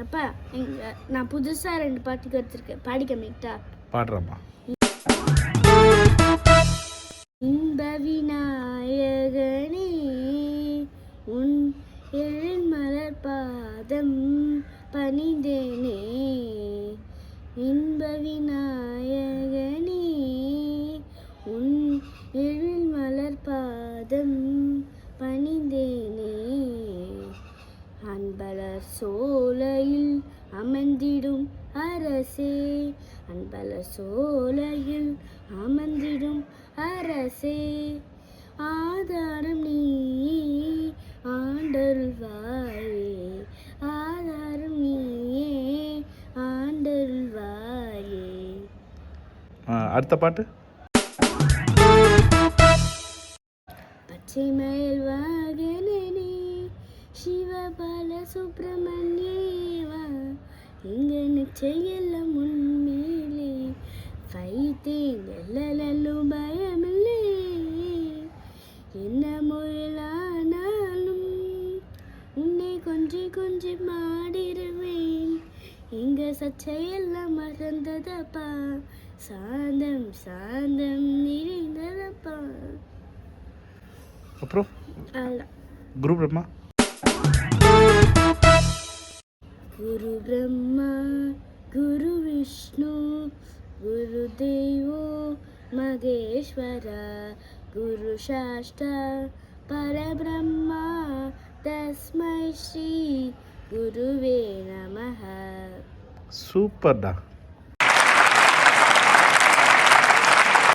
அப்பா நான் புதுசா 2 பாட்டு கற்றுருக்கேன், பாடி காமிக்கிட்டா? பாடுறேம்மா. இன்ப விநாயகனே உன் எழில்மலர் பாதம் பணிந்தேனே. இன்ப விநாயகனே உன் எழில்மலர் பாதம் பணிந்தேனே. அன்பலர் சோலையில் அமர்ந்திடும் அரசே, அன்பலர் சோலையில் அமர்ந்திடும் அரசே, ஆதாரம் நீயே ஆண்டருள்வாயே, ஆதாரம் நீயே ஆண்டருள்வாயே. அடுத்த பாட்டு. பச்சை மயில் வாகனனே சிவபால சுப்பிரமணியேவா, இங்க நிச்சயம் உன்மேலே வைத்தேன் எல்லலும் பயமில்லை. என்ன முயலானாலும் உன்னை கொஞ்சி கொஞ்சி மாடிடுவேன். இங்க சச்சையெல்லாம் மறந்ததப்பா, சாந்தம் சாந்தம் நிறைந்ததப்பா. அப்புறம் அதான் குரு பிரம்மா. குரு பிரம்மா குரு விஷ்ணு குரு தேவோ மகேஸ்வரா, குரு சாஷ்டா பரபிரம்மா தஸ்மை ஸ்ரீ குருவே நமஹ. சூப்பர்டா.